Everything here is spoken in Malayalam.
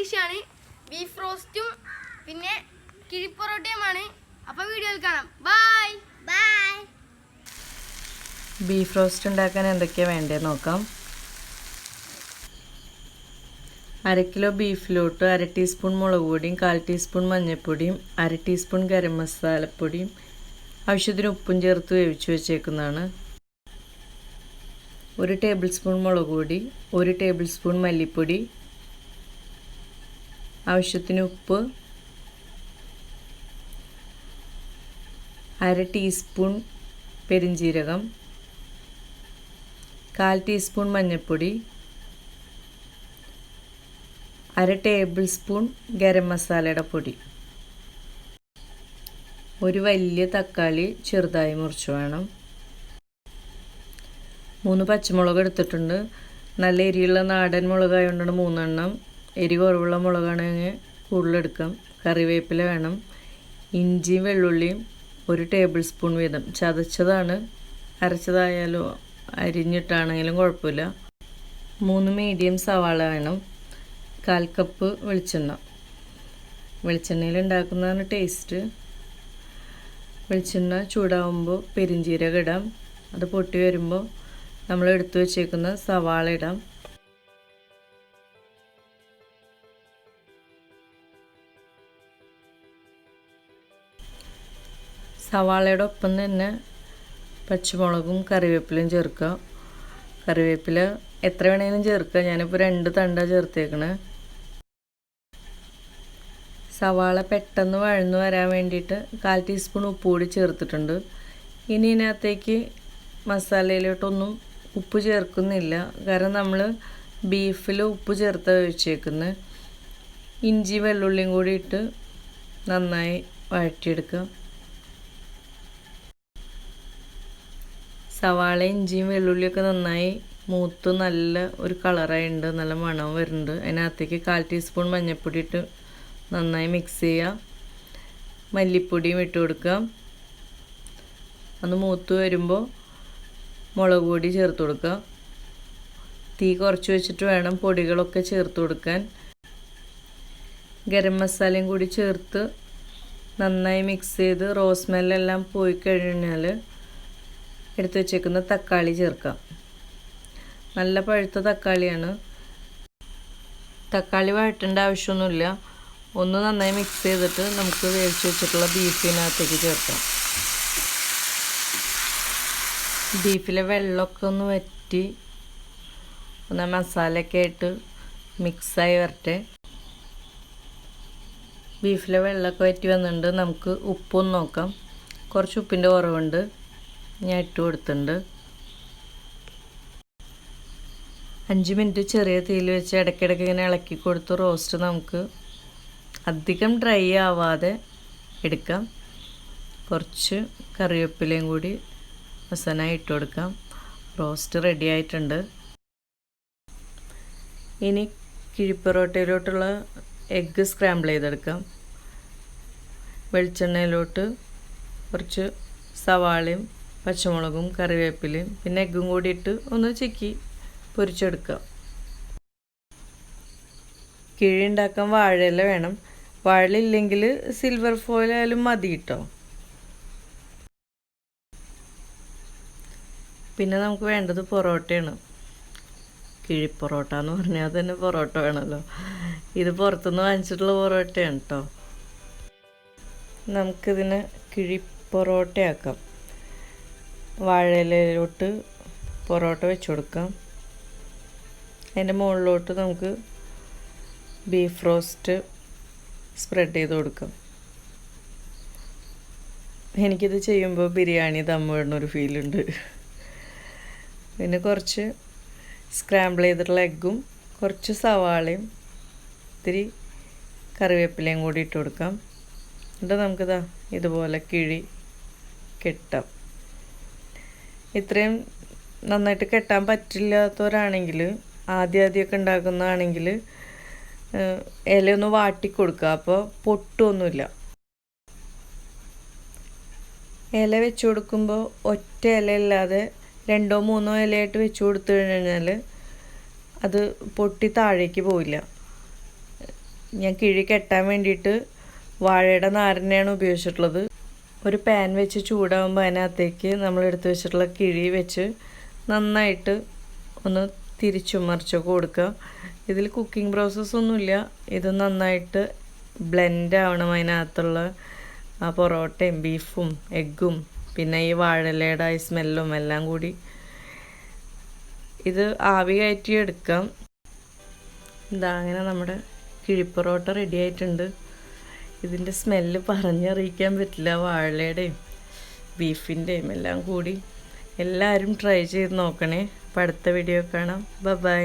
ഡിഷാണ്. ബീഫ് റോസ്റ്റും പിന്നെ കിഴി പൊറോട്ടയുമാണ്. അപ്പോൾ വീഡിയോയിൽ കാണാം. Bye bye. ബീഫ് റോസ്റ്റ് ഉണ്ടാക്കാൻ എന്തൊക്കെയാണ് വേണ്ടതെന്ന് നോക്കാം. 1/2 കിലോ ബീഫിലോട്ട് 1/2 ടീസ്പൂൺ മുളക് പൊടിയും 1/4 ടീസ്പൂൺ മഞ്ഞൾപ്പൊടിയും 1/2 ടീസ്പൂൺ ഗരം മസാലപ്പൊടിയും ആവശ്യത്തിന് ഉപ്പും ചേർത്ത് വേവിച്ച് വെച്ചേക്കുന്നതാണ്. 1 ടേബിൾ സ്പൂൺ മുളക് പൊടി, 1 ടേബിൾ സ്പൂൺ മല്ലിപ്പൊടി, ആവശ്യത്തിന് ഉപ്പ്, 1/2 ടീസ്പൂൺ പെരിഞ്ജീരകം, 1/4 ടീസ്പൂൺ മഞ്ഞൾപ്പൊടി, 1/2 ടേബിൾ സ്പൂൺ ഗരം മസാലയുടെ പൊടി. ഒരു വലിയ തക്കാളി ചെറുതായി മുറിച്ച് വേണം. 3 പച്ചമുളക് എടുത്തിട്ടുണ്ട്. നല്ല എരിയുള്ള നാടൻ മുളകായതുകൊണ്ടാണ് 3 എണ്ണം. എരി കുറവുള്ള മുളകാണെങ്കിൽ കൂടുതലെടുക്കാം. കറിവേപ്പില വേണം. ഇഞ്ചിയും വെള്ളുള്ളിയും 1 ടേബിൾ സ്പൂൺ വീതം. ചതച്ചതാണ്, അരച്ചതായാലോ അരിഞ്ഞിട്ടാണെങ്കിലും കുഴപ്പമില്ല. 3 മീഡിയം സവാള വേണം. 1/4 കപ്പ് വെളിച്ചെണ്ണ. വെളിച്ചെണ്ണയിൽ ഉണ്ടാക്കുന്നതാണ് ടേസ്റ്റ്. വെളിച്ചെണ്ണ ചൂടാവുമ്പോൾ പെരിഞ്ജീരകം ഇടാം. അത് പൊട്ടി വരുമ്പോൾ നമ്മൾ എടുത്തു വച്ചേക്കുന്ന സവാള ഇടാം. സവാളയുടെ ഒപ്പം തന്നെ പച്ചമുളകും കറിവേപ്പിലയും ചേർക്കുക. കറിവേപ്പില എത്ര വേണമെങ്കിലും ചേർക്കുക. ഞാനിപ്പോൾ 2 തണ്ട ചേർത്തേക്കണേ. സവാള പെട്ടെന്ന് വഴന്നു വരാൻ വേണ്ടിയിട്ട് 1/4 ടീസ്പൂൺ ഉപ്പ് കൂടി ചേർത്തിട്ടുണ്ട്. ഇനി ഇതിനകത്തേക്ക് മസാലയിലോട്ടൊന്നും ഉപ്പ് ചേർക്കുന്നില്ല, കാരണം നമ്മൾ ബീഫിൽ ഉപ്പ് ചേർത്ത് വെച്ചേക്കുന്നത്. ഇഞ്ചി വെള്ളുള്ളിയും കൂടി ഇട്ട് നന്നായി വഴറ്റിയെടുക്കുക. സവാള ഇഞ്ചിയും വെള്ളുള്ളിയൊക്കെ നന്നായി മൂത്ത് നല്ല ഒരു കളറായിട്ടുണ്ട്, നല്ല മണം വരുന്നുണ്ട്. അതിനകത്തേക്ക് 1/4 ടീസ്പൂൺ മഞ്ഞൾപ്പൊടി ഇട്ട് നന്നായി മിക്സ് ചെയ്യുക. മല്ലിപ്പൊടിയും ഇട്ട് കൊടുക്കുക. അത് മൂത്ത് വരുമ്പോൾ മുളക് പൊടി ചേർത്ത് കൊടുക്കുക. തീ കുറച്ച് വെച്ചിട്ട് വേണം പൊടികളൊക്കെ ചേർത്ത് കൊടുക്കാൻ. ഗരം മസാലയും കൂടി ചേർത്ത് നന്നായി മിക്സ് ചെയ്ത് റോസ് സ്മെല്ലെല്ലാം പോയി കഴിഞ്ഞാൽ എടുത്ത് വെച്ചേക്കുന്ന തക്കാളി ചേർക്കാം. നല്ല പഴുത്ത തക്കാളിയാണ്. തക്കാളി വഴറ്റേണ്ട ആവശ്യമൊന്നുമില്ല. ഒന്ന് നന്നായി മിക്സ് ചെയ്തിട്ട് നമുക്ക് വേവിച്ച് വെച്ചിട്ടുള്ള ബീഫിനകത്തേക്ക് ചേർക്കാം. ബീഫിലെ വെള്ളമൊക്കെ ഒന്ന് വറ്റി ഒന്ന് മസാലയൊക്കെ ആയിട്ട് മിക്സായി വരട്ടെ. ബീഫിലെ വെള്ളമൊക്കെ വറ്റി വന്നിട്ടുണ്ട്. നമുക്ക് ഉപ്പൊന്ന് നോക്കാം. കുറച്ച് ഉപ്പിൻ്റെ കുറവുണ്ട്, ഞാൻ ഇട്ട് കൊടുത്തിട്ടുണ്ട്. 5 മിനിറ്റ് ചെറിയ തീയിൽ വെച്ച് ഇടയ്ക്കിടയ്ക്ക് ഇങ്ങനെ ഇളക്കി കൊടുത്ത് റോസ്റ്റ് നമുക്ക് അധികം ഡ്രൈ ആവാതെ എടുക്കാം. കുറച്ച് കറിവേപ്പിലയും കൂടി അവസാനമായി ഇട്ട് കൊടുക്കാം. റോസ്റ്റ് റെഡി ആയിട്ടുണ്ട്. ഇനി കിഴിപ്പൊറോട്ടയിലോട്ടുള്ള എഗ്ഗ് സ്ക്രാമ്പിൾ ചെയ്തെടുക്കാം. വെളിച്ചെണ്ണയിലോട്ട് കുറച്ച് സവാളയും പച്ചമുളകും കറിവേപ്പിലയും പിന്നെ എഗ്ഗും കൂടി ഇട്ട് ഒന്ന് ചിക്കി പൊരിച്ചെടുക്കാം. കിഴി ഉണ്ടാക്കാൻ വാഴയില വേണം. വാഴയില ഇല്ലെങ്കിൽ സിൽവർ ഫോയിൽ ആയാലും മതി കേട്ടോ. പിന്നെ നമുക്ക് വേണ്ടത് പൊറോട്ടയാണ്. കിഴി പൊറോട്ട എന്ന് പറഞ്ഞാൽ തന്നെ പൊറോട്ട വേണമല്ലോ. ഇത് പുറത്തുനിന്ന് വാങ്ങിച്ചിട്ടുള്ള പൊറോട്ടയാണ് കേട്ടോ. നമുക്കിതിനെ കിഴി പൊറോട്ടയാക്കാം. വാഴയിലോട്ട് പൊറോട്ട വെച്ച് കൊടുക്കാം. അതിൻ്റെ മുകളിലോട്ട് നമുക്ക് ബീഫ് റോസ്റ്റ് സ്പ്രെഡ് ചെയ്ത് കൊടുക്കാം. എനിക്കിത് ചെയ്യുമ്പോൾ ബിരിയാണി ദം ഇടുന്നൊരു ഫീലുണ്ട്. പിന്നെ കുറച്ച് സ്ക്രാമ്പിൾ ചെയ്തിട്ടുള്ള എഗ്ഗും കുറച്ച് സവാളയും ഇത്തിരി കറിവേപ്പിലയും കൂടി ഇട്ട് കൊടുക്കാം. എന്നിട്ട് നമുക്കിതാ ഇതുപോലെ കിഴി കെട്ടാം. ഇത്രയും നന്നായിട്ട് കെട്ടാൻ പറ്റില്ലാത്തവരാണെങ്കിൽ ആദ്യമൊക്കെ ഉണ്ടാക്കുന്നതാണെങ്കിൽ ഇലയൊന്ന് വാട്ടിക്കൊടുക്കുക. അപ്പോൾ പൊട്ടൊന്നുമില്ല. ഇല വെച്ച് കൊടുക്കുമ്പോൾ ഒറ്റ ഇല ഇല്ലാതെ 2-3 ഇലയായിട്ട് വെച്ച് കൊടുത്തു കഴിഞ്ഞാൽ അത് പൊട്ടി താഴേക്ക് പോയില്ല. ഞാൻ കിഴി കെട്ടാൻ വേണ്ടിയിട്ട് വാഴയുടെ നാരനെയാണ് ഉപയോഗിച്ചിട്ടുള്ളത്. ഒരു പാൻ വെച്ച് ചൂടാകുമ്പോൾ അതിനകത്തേക്ക് നമ്മൾ എടുത്ത് വെച്ചിട്ടുള്ള കിഴി വെച്ച് നന്നായിട്ട് ഒന്ന് തിരിച്ചും മറിച്ചൊക്കെ കൊടുക്കുക. ഇതിൽ കുക്കിംഗ് പ്രോസസ്സൊന്നുമില്ല. ഇത് നന്നായിട്ട് ബ്ലെൻഡ് ആവണം. അതിനകത്തുള്ള ആ പൊറോട്ടയും ബീഫും എഗ്ഗും പിന്നെ ഈ വാഴയിലയുടെ ഈ സ്മെല്ലും എല്ലാം കൂടി ഇത് ആവി കയറ്റി എടുക്കാം. ഇതാ അങ്ങനെ നമ്മുടെ കിഴിപ്പൊറോട്ട റെഡി ആയിട്ടുണ്ട്. ഇതിൻ്റെ സ്മെല്ല് പറഞ്ഞറിയിക്കാൻ പറ്റില്ല. വാഴയുടെയും ബീഫിൻ്റെയും എല്ലാം കൂടി. എല്ലാവരും ട്രൈ ചെയ്ത് നോക്കണേ. അപ്പോൾ അടുത്ത വീഡിയോ കാണാം. ബൈ.